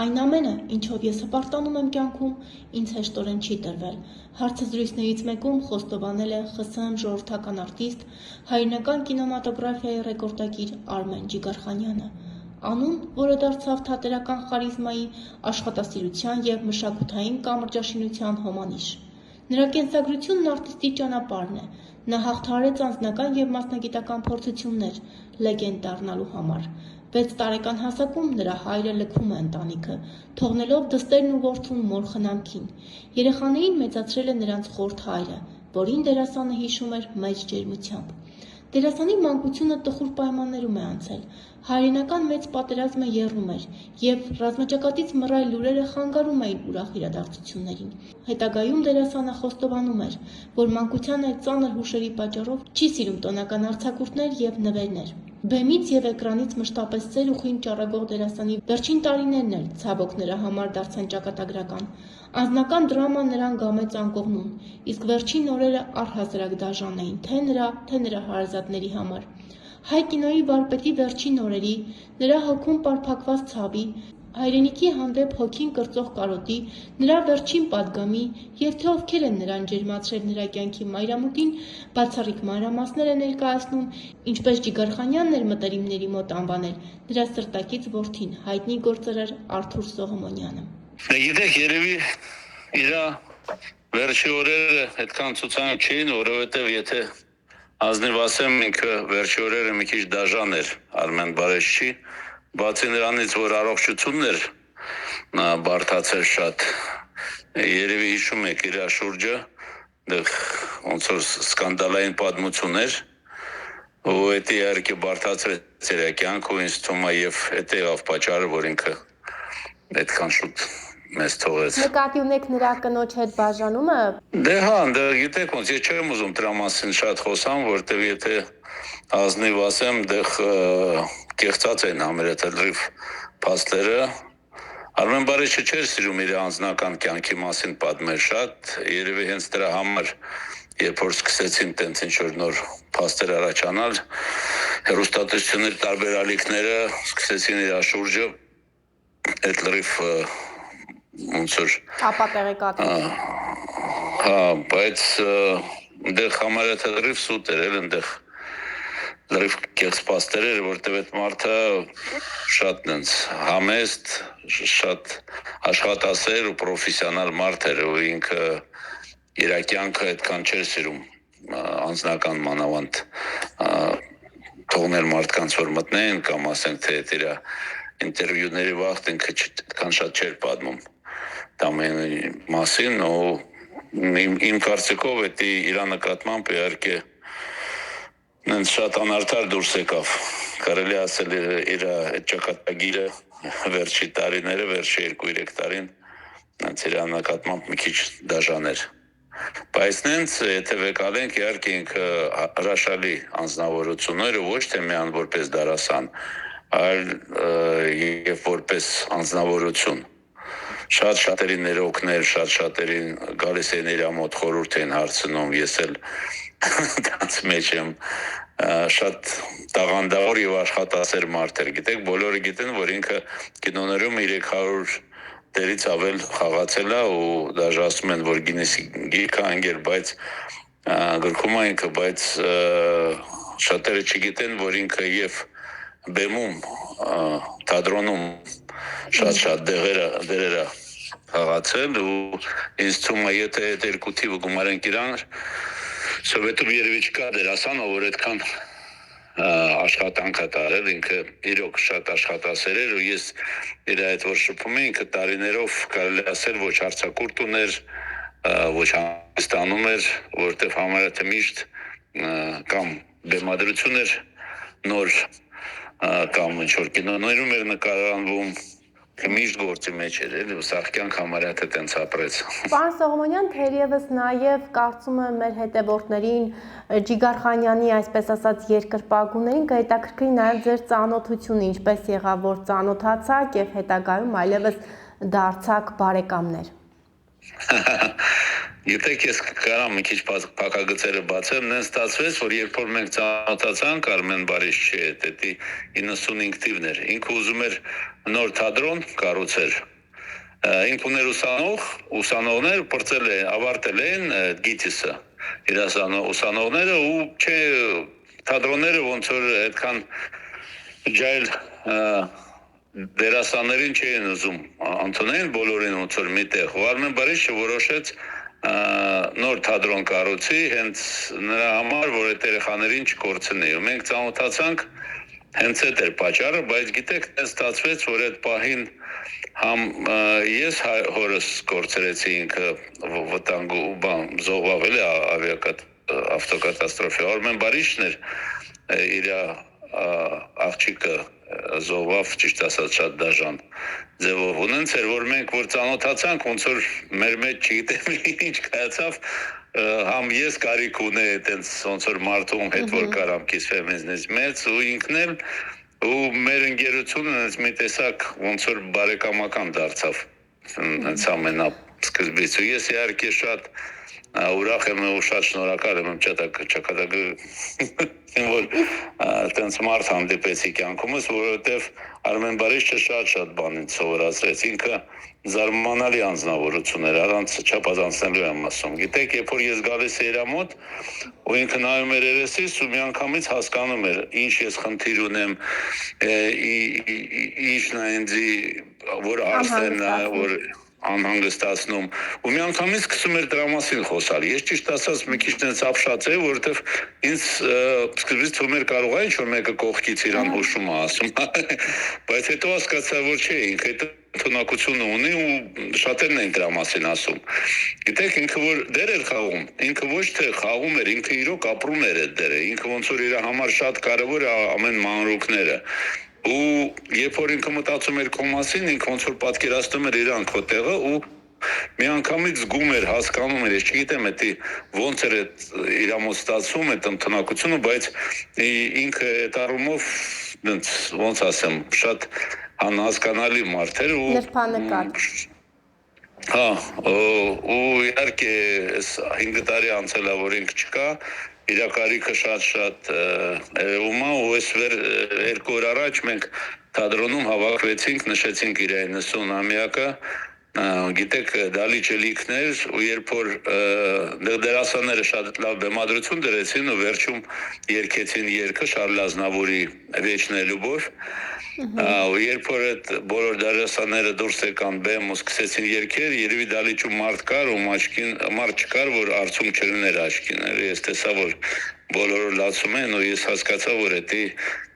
Այն ամենը, ինչով ես հպարտանում եմ կյանքում, ինձ հեշտորեն չի տրվել։ Հարցազրույցներից մեկում խոստովանել է ԽՍՀՄ ժողովրդական արտիստ, հայրենական կինեմատոգրաֆիայի ռեկորդակիր Արմեն Ջիգարխանյանը։ Անուն, որը դարձավ թատերական խարիզմայի, աշխատասիրության և մշակութային կամրջաշինության հոմանիշ։ Նրա կենսագրությունն արտիստի ճանապարհն է։ Նա հաղթահարեց անձնական և մասնագիտական փորձություններ լեգենդ դառնալու համար։ 6 տարեկան հասակում նրա հայրը լքում է ընտանիքը, թողնելով դստերն ու որդուն մոր խնամքին։ Երեխաներին մեծացրել է նրանց խորթ հայրը, որին դերասանը հիշում էր մեծ ջերմությամբ։ Դերասանի մանկությունը տխուր պայմաններում է անցել։ Հայրենական մեծ պատերազմը եռում էր, և ռազմաճակատից մռայլ լուրերը խանգարում էին ուրախ իրադարձություններին։ Հետագայում դերասանը խոստովանում էր, որ մանկության այդ ծանր հուշերի պատճառով չի սիրում տոնական արձակուրդներ և նվերներ։ Բեմից և էկրանից մշտապես ծեր ու խինդ ճառագող դերասանի վերջին տարիներն էլ, ցավոք, նրա համար դարձան ճակատագրական։ Անձնական դրաման նրան գամեց անկողնում, իսկ վերջին օրերը առհասարակ դաժան էին թե նրա հարազատների համար։ Հայ կինոյի վարպետի վերջին օրերի, նրա հոգում պարփակված ցավի, հայրենիքի հանդեպ հոգին կրծող կարոտի, նրա վերջին պատգամի և թե ովքեր են նրան ջերմացրել նրա կյանքի մայրամուտին, բացառիկ մանրամասներ է ներկայացնում, ինչպես Ջիգարխանյանն էր մտերիմների մոտ անվանել նրա սրտակից որդին, հայտնի գործարար Արթուր Սողոմոնյանը։ Գիտեք, երևի իրա վերջի օրերը այդքան ցուցանակ չէին, որովհետև եթե ազնիվ ասեմ, ինքը վերջի օրերը մի քիչ դաժան էր Արմեն Բարեշչի, բացի նրանից, որ առողջությունն էր բարդացել շատ, երևի հիշում եք իր շուրջը, ոնց որ սկանդալային պատմություն էր, ու դա իհարկե բարդացրեց իր կյանքը, ինձ թվում է, եւ դա եղավ պատճառը, որ ինքը այդքան շուտ մեզ թողեց։ Նկատի ունեք նրա կնոջ հետ բաժանումը։ Դե հա, գիտեք ոնց, ես չեմ ուզում դրա մասին շատ խոսամ, որտեվ եթե ազնիվ ասեմ, կեղծած են համերեթելրիվ փաստերը։ Արմեն Բարեշը չէր սիրում իր անձնական կյանքի մասին պատմել շատ, երևի հենց դրա համար, երբ որ սկսեցին տենց ինչ-որ նոր փաստեր առաջանալ, հեռուստատեսությունների տարբեր ալիքները սկսեցին իր շուրջը այդ լրիվ ոնց որ ապատեղեկատվություն։ Հա, բայց այնտեղ համարյա սուտ էր, այնտեղ լրիվ կեղծ փաստեր էր, որտեղ այդ մարդը շատ նենց համեստ, շատ աշխատասեր ու պրոֆեսիոնալ մարդ էր, ու ինքը իր կյանքը այդքան չէր սիրում անձնական մանավանդ թողնել մարդկանց որ մտնեն կամ ասենք թե իր ինտերվյուների վաղտ ինքը այդքան շատ չէր պատմում ամենի մասին, ու իմ կարծիքով դա իր նկատմամբ իհարկե նենց շատ անարդար դուրս եկավ, կարելի ասել իր այդ ճակատագիրը վերջի տարիները, վերջի 2-3 տարին նենց իր նկատմամբ մի քիչ դաժան էր, բայց նենց եթե վեկալենք իհարկե ինքը հրաշալի անձնավորություններ ու ոչ թե միայն որպես դարասան, այլ եւ որպես անձնավորություն շատ շատերին ներօգնել, շատ շատերին գալիս են իր մոտ խորհուրդ են հարցնում, ես էլ դրանց մեջ եմ, շատ տաղանդավոր եւ աշխատասեր մարդ էր, գիտեք, բոլորը գիտեն, որ ինքը կինոներում 300 դերից ավել խաղացել է ու դաժե ասում են, որ Գինեսի գիրքը անգեր, բայց գրքում է ինքը, բայց շատերը չգիտեն, որ ինքը եւ բեմում, թատրոնում շատ դերեր է խաղացել ու ինձ թվում է, եթե այդ երկու թիվը գումարենք իրան, Սովետում երևի չկա դերասան, որ այդքան աշխատանք է տարել, ինքը իրոք շատ աշխատասեր էր ու ես իր այդ որ շփում եմ, ինքը տարիներով կարելի ասել ոչ արձակուրդ ուներ, ոչ հանգստանում էր, որտեվ համարյա թե միշտ կամ բեմադրություն էր նոր կամ ինչ-որ կինոներում էր նկարահանվում, միշտ գործի մեջ էր, էլի սաղ կյանք համարյա թե տենց ապրեց։ Պարոն Սողոմոնյան, թերևս նաև կարծում եմ մեր հետևորդներին Ջիգարխանյանի, այսպես ասած, երկրպագուներին կհետաքրքրի նաև ձեր ծանոթությունը, ինչպես եղավ, որ ծանոթացաք եւ հետագայում այլևս դարձաք բարեկամներ։ Գիտեք, ես կարամ մի քիչ փակագծերը բացեմ, նենց ստացվեց, որ երբ որ մենք ծանոթացանք Արմեն Բարեշչի հետ, դա 95 թիվն էր, ինքը ուզում էր նոր թատրոն կառուցել ինք ուներ ուսանողներ պրծել է, ավարտել են գիտիսը իր ուսանողները ու չէ թատրոնները ոնց որ այդքան ջայլ դերասաններին չէին ուզում ընդունեն բոլորին ոնց որ միտեղ Արմեն Բարիշը որոշեց նոր թատրոն կառուցի հենց նրա համար որ այդ երեխաներին չկորցնի ու մենք ծանոթացանք հենց այդ էր պատճառը բայց գիտեք ստացվեց որ այդ պահին համ ես հորս կորցրեցի ինքը վտանգ ու բան զոհվել է ավտոկատաստրոֆի Արմեն Բարիշն էր իր աղջիկը զոհվավ ճիշտ ասած շատ դաժան ձևով ունենց էր որ մենք որ ծանոթացանք ոնց որ մեր մեջ չգիտեմ ինչ կայացավ համ ես կարիք ունեի այտենց ոնց որ մարդու հետ որ կարամ կիսվեմ ինձնից մեծ ու ինքն էլ ու մեր ընկերությունը այնպես մի տեսակ ոնց որ բարեկամական դարձավ այնց ամենասկզբից ու ես իհարկե շատ ուրախ եմ ու շատ շնորհակալ եմ ճակատագրի որ այտենց մարդ հանդիպեցի կյանքումս որովհետև Արմեն Բարիշը շատ բան ինձ սովորացրեց ինքը զարմանալի անձնավորություն էր առանց չափազանցնելու եմ ասում գիտեք երբ որ ես գալիս էի իր մոտ ու ինքը նայում էր երեսիս ու միանգամից հասկանում էր ինչ ես խնդիր ունեմ ինչն է ինձ որ հարցն է որ անհանգստացնում ու միանգամից սկսում էր դրա մասին խոսալ ես ճիշտ ասած մի քիչ այնց ապշած էի որովհետև ինձ սկզբից թվում էր կարող է ինչ որ մեկը կողքից իրան հուշում է ասում բայց հետո հասկացա որ չէ ինքը տոնակությունը ունի ու շատերն են դրա մասին ասում գիտեք ինքը որ դեր էր խաղում ինքը ոչ թե խաղում էր ինքը իրոք ապրում էր այդ դերը ինքը ոնց որ իր համար շատ կարևոր է ամեն մանրուքները ու երբ որ ինքը մտածում էր քո մասին ինքը ոնց որ պատկերացնում էր իրան քո տեղը ու միանգամից զգում էր հասկանում էր ես չգիտեմ դա ոնց էր իր մոտ ստացվում այդ ընտունակությունը բայց ինքը այդ առումով ոնց ասեմ շատ անհասկանալի մարդ էր ու նրբանկատ հա ու իհարկե 5 տարի անցել է որ ինքը չկա իր կարիքը շատ երևում է ու այս 2 օր առաջ մենք թատրոնում հավաքվեցինք նշեցինք իր 90-ամյակը գիտեք դալիճելիքներ ու երբ որ դերասանները շատ լավ բեմադրություն դրեցին ու վերջում երգեցին երգը Շարլ Ազնավուրի Вечная любовь ու երբ որ այդ բոլոր դերասանները դուրս եկան բեմ ու սկսեցին երգել երևի դալիճում մարդ կար ու մարդ չկար որ արցում չլիներ աչքին ես տեսա որ բոլորը լացում են ու ես հասկացա որ դա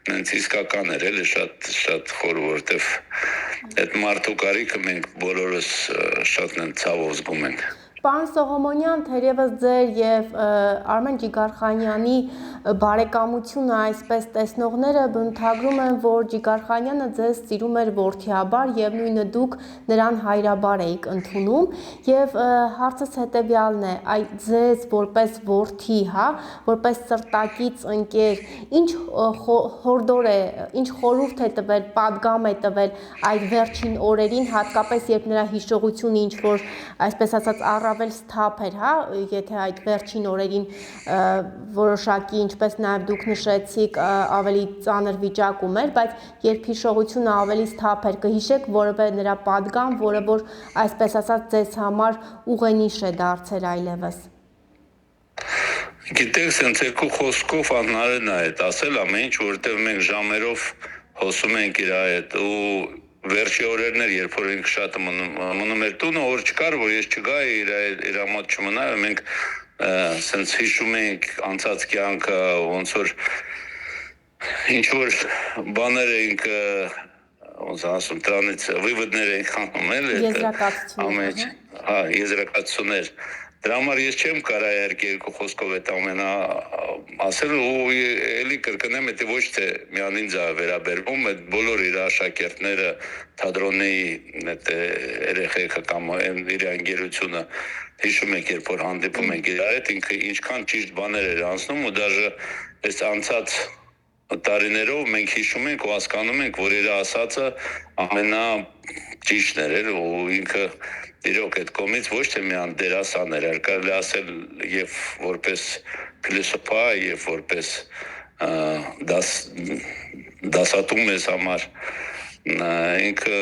նենց իսկական էր էլի շատ խոր որովհետև այդ մարդու կարիքը մենք բոլորս շատ նենց ցավով զգում ենք Պարոն Սողոմոնյան, թերևս ձեր եւ Արմեն Ջիգարխանյանի բարեկամությունը այսպես տեսնողները բնութագրում են, որ Ջիգարխանյանը ձեզ սիրում էր որդիաբար եւ նույնը դուք նրան հայրաբար էիք ընդունում եւ հարցս հետեւյալն է, այ ձեզ որպես որդի, հա, որպես սրտակից ընկեր, ինչ հորդոր է, ինչ խորհուրդ է տվել, պատգամ է տվել այդ վերջին օրերին, հատկապես երբ նրա հիշողությունը ինչ որ այսպես ասած առավել սթափ էր, հա, եթե այդ վերջին օրերին որոշակի, ինչպես նաև դուք նշեցիք, ավելի ծանր վիճակում էր, բայց երբ հիշողությունը ավելի սթափ էր, կհիշեք որևէ նրա պատգամ, որը որ այսպես ասած ձեզ համար ուղենիշ է դարձել այլևս։ Գիտեք, սենց երկու խոսքով անհնարին է այդ ասել ամեն ինչ, որովհետև մենք ժամերով խոսում ենք իր հետ ու վերջի օրերն էր, երբ որ ինքը շատ մնում էր տունը, որ չկար, որ ես չգայի իր մոտ չմնա, մենք սենց հիշում ենք անցած կյանքը, ոնց որ ինչ որ բաներ էինք, ոնց ասում, դրանից վիվդներ էինք անում, եզրակացություններ, դրա համար ես չեմ կարա իհարկե երկու խոսքով այդ ամենա ասել ու էլի կրկնեմ դա ոչ թե միան ինձ է վերաբերվում այդ բոլոր իր աշակերտները թատրոնի այդ երեխեքը կամ իր ընկերությունը հիշում եք երբ որ հանդիպում ենք իր հետ ինքը ինչքան ճիշտ բաներ էր անցնում ու դաժե այս անցած տարիներով մենք հիշում ենք ու հասկանում ենք որ իր ասածը ամենաճիշտն էր ու ինքը իրոք այդ կողմից ոչ թե միան դերասան էր, կարելի ասել եւ որպես փիլիսոփա եւ որպես դասատու մեզ համար ինքը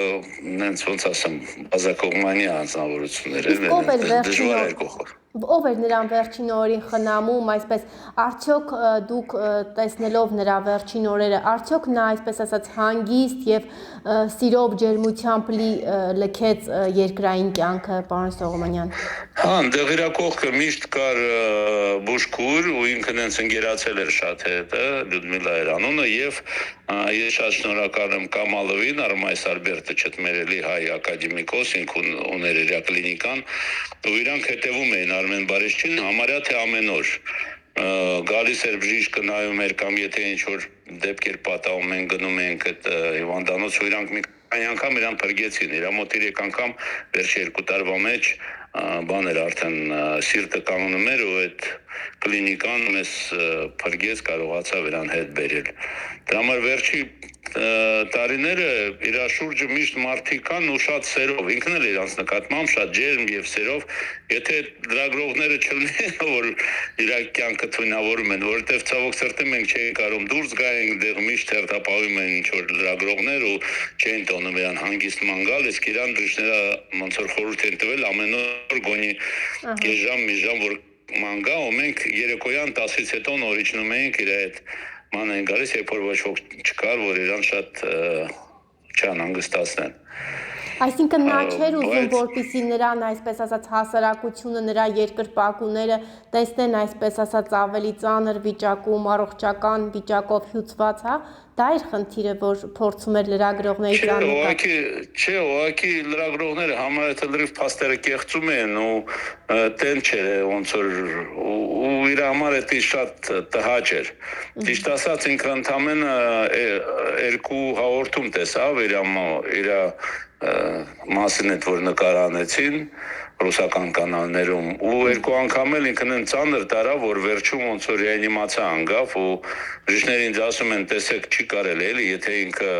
նենց ոնց ասեմ բազակողմանի անձնավորություններ են, Իսկ ով էր դժվար վերջին էր կողը։ ով էր նրան վերջին օրին խնամում, այսպես արդյոք դուք տեսնելով նրա վերջին օրերը, արդյոք նա այսպես ասած հանգիստ եւ սիրով ջերմությամբ լի լքեց երկրային կյանքը, պարոն Սողոմոնյան։ Հա, այնտեղ իր կողքը միշտ կար բուժքուր ու ինքը նենց ընկերացել էր շատ հետը, Լյուդմիլա էր անունը եւ ես շատ շնորհակալ եմ Կամալովին, Արմայս Ալբերտը Չտմերելի հայ ակադեմիկոս, ինք ուներ իր կլինիկան, ու իրանք հետևում էին Արմեն Բարեշչին համարյա թե ամեն օր գալիս էր բժիշկը նայում էր կամ եթե ինչ-որ դեպքեր պատահում են գնում ենք այդ հիվանդանոց ու իրանք մի քանի անգամ իրան փրկեցին, իրա մոտ 3 անգամ վերջի 2 տարվա մեջ բան էր արդեն սիրտը կանգնում էր ու այդ կլինիկան մեզ փրկեց, կարողացավ իրան հետ բերել։ Դրա համար վերջի տարիները իր շուրջը միշտ մարդիկ կան ու շատ սերով, ինքն էլ իրանց նկատմամբ շատ ջերմ եւ սերով, եթե լրագրողները չլինեն, որ իր կյանքը թույնավորում են, որովհետեւ ցավոք սրտի մենք չէինք կարող դուրս գայինք, դեղ միշտ հերթապահում են ինչ որ լրագրողներ ու չէին տոնում իրան հանգիստման գալ, իսկ իրան դժները ոնց որ խորհուրդ են տվել ամեն օր գոնի կես ժամ, մի ժամ որ ման գա, ու մենք երեկոյան 10-ից հետո նորիջնում էինք իր այդ ման են գալիս, երբ որ ոչ ոք չկար, որ իրան շատ չանհանգստացնեն։ Այսինքն նա չէր ուզում, որպեսզի նրան, այսպես ասած, հասարակությունը, նրա երկրպագուները տեսնեն, այսպես ասած, ավելի ծանր վիճակում, առողջական վիճակով հյուծված, հա, դա էր խնդիրը, որ փորձում էր լրագրողների ճանաչել։ Չէ, ուղղակի լրագրողները համարյա լրիվ փաստերը կեղծում են ու տեն չէր ոնց որ ու իր համար դա շատ տհաճ էր։ Ճիշտ ասած ինքը ընդամենը 2 հաղորդում տեսավ իր մասին այդ որ նկարանեցին ռուսական կանալներում ու 2 անգամ էլ ինքն են ծանր տարավ որ վերջում ոնց որ ռեանիմացիա անգավ ու բժիշկները ինձ ասում են տեսեք չի կարել էլի եթե ինքը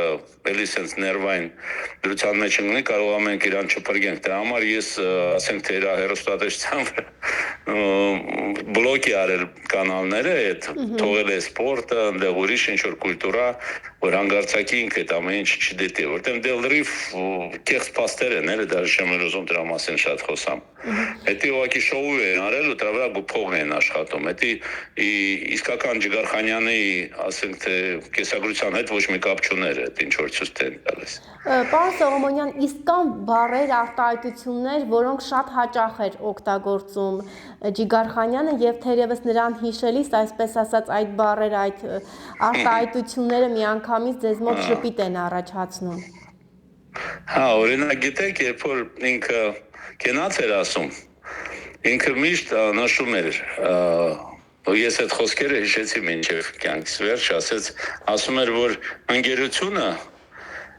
էլի sense ներվային դրության մեջ ընկնի կարող ենք իրան չփրկենք դրա համար ես ասենք թե իր հերոստատեսության բլոկի արել կանալները այդ թողել է սպորտը այնտեղ ուրիշ ինչ որ կուլտուրա որ հանգարցակի ինքը այդ ամեն ինչ չդիտի որտեղ դե լրիվ կեղծ փաստեր են էլի դաժե չեմ ուզում դրա մասին շատ խոսամ Դա ուղղակի շոու են արել ու դրա վրա փող են աշխատում դա իսկական Ջիգարխանյանի ասենք թե կեսագրության հետ ոչ մի կապ չուներ այդ ինչ որ ցույց են տալիս Պարոն Սողոմոնյան, իսկ կան բառեր, արտահայտություններ, որոնք շատ հաճախ էր օգտագործում Ջիգարխանյանը եւ թերևս նրան հիշելիս, այսպես ասած, այդ բառերը, այդ արտահայտությունները միանգամից ձեզ մոտ շփիտ են առաջացնում։ Հա, օրինակ գիտեք, երբ որ ինքը կենաց էր ասում, ինքը միշտ նշում էր ես այդ խոսքերը հիշեցի մինչև կյանքս վերջ, ասում էր, որ ընկերությունը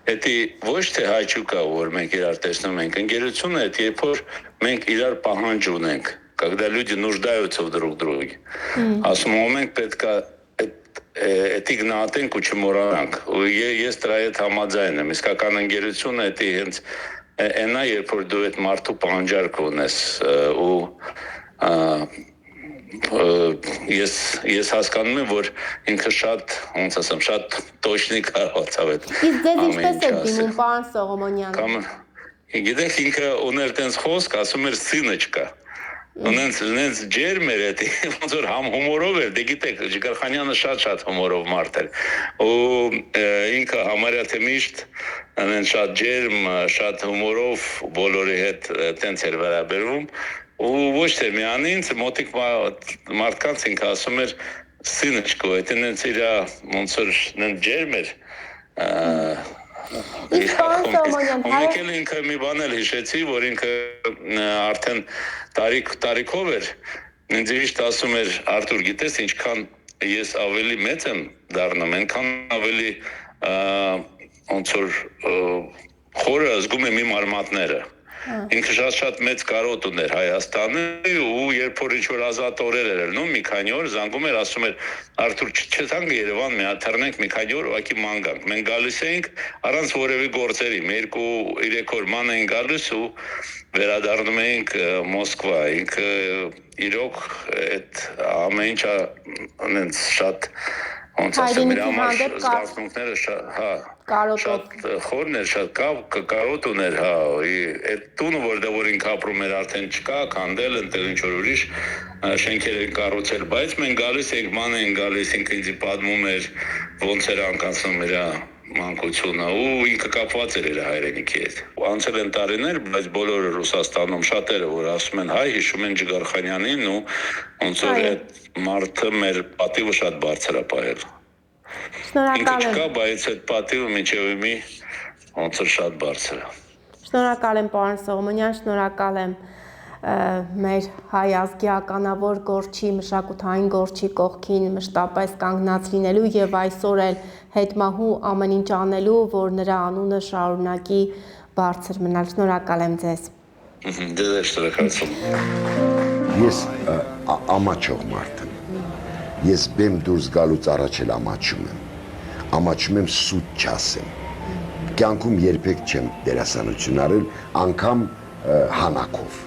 Դա ոչ թե հաճույք է, որ մենք իրար տեսնում ենք, ընկերությունը դա երբ որ մենք իրար պահանջ ունենք, когда люди нуждаются в друг друге։ Ասում եմ մենք պետք է դա գնահատենք ու չմոռանանք։ Ու ես դրա հետ համաձայն եմ։ Իսկական ընկերությունը դա հենց այնա, երբ որ դու այդ մարդու պահանջարկ ունես ու ես հասկանում եմ, որ ինքը շատ, ոնց ասեմ, շատ точный կարողացավ այդ։ Իսկ ձեզ ինչպես է դիմում, պարոն Սողոմոնյան։ Գիտեք, ինքը ուներ տենց խոսք, ասում էր սինոչկա։ Ունենց ջերմ էր դա, ոնց որ համ հումորով էր, դե գիտեք, Ջիգարխանյանը շատ հումորով մարդ էր։ Ու ինքը համարյա թե միշտ անեն շատ ջերմ, շատ հումորով բոլորի հետ տենց էր վերաբերվում։ Ու ոչ թե միանից մոտիկ մարդկանց ինքը ասում էր սինոչկո, դա նենց իր ոնց որ նենց ջերմ էր։ Իսկ պարոն Սողոմոնյան, Մենք էլ ինքը մի բան էլ հիշեցի, որ ինքը արդեն տարիքով էր, ինձ միշտ ասում էր Արտուր, գիտես ինչքան ես ավելի մեծ եմ դառնում, այնքան ավելի ոնց որ խորը զգում եմ իմ արմատները։ Ինքը շատ մեծ կարոտ ուներ Հայաստանը ու երբ որ ինչ-որ ազատ օրեր էր ելնում մի քանի օր զանգում էր ասում էր Արտուր չթանք Երևան մի հատ թռնենք մի քանի օր ուղղակի ման գանք մենք գալիս էինք առանց որևէ գործերի 2-3 օր ման էին գալիս ու վերադառնում էինք Մոսկվա ինքը իրոք այդ ամեն ինչը անենց շատ ոնց ասեմ իր համար զգացմունքները հա Կարոտոտ։ շատ խորն էր, շատ կարոտ ուներ, հա, այդ տունը, որ ինք ապրում էր, արդեն չկա, քանդել են, տեղ ինչ-որ ուրիշ շենքեր են կառուցել, բայց մենք գալիս ենք, ման են գալիս, ինքը ինձ պատմում էր, ոնց էր անցնում իր մանկությունը, ու ինքը կապված էր իր հայրենիքի հետ։ Անցել են տարիներ, բայց բոլորը Ռուսաստանում շատերը, որ ասում են հայ, հիշում են Ջիգարխանյանին ու ոնց որ այդ մարդը մեր պատիվը շատ բարձր է պահել։ Շնորհակալ Ինքը եմ։ չկա, բայց այդ պատիվը մինչև մի ոնց որ շատ բարձր է։ Շնորհակալ եմ, պարոն Սողոմոնյան, շնորհակալ եմ մեր հայ ազգի ականավոր գործի, մշակութային գործի կողքին մշտապես կանգնած լինելու եւ այսօր էլ հետմահու ամեն ինչ անելու, որ նրա անունը շարունակի բարձր մնալ։ Շնորհակալ եմ ձեզ։ Դե շնորհակալություն։ Ես ամաչող մարդ եմ։ Ես բեմ դուրս գալուց առաջ էլ ամաչում եմ։ Ամաչում եմ սուտ չասեմ։ Կյանքում երբեք չեմ դերասանություն արել, անգամ հանակով։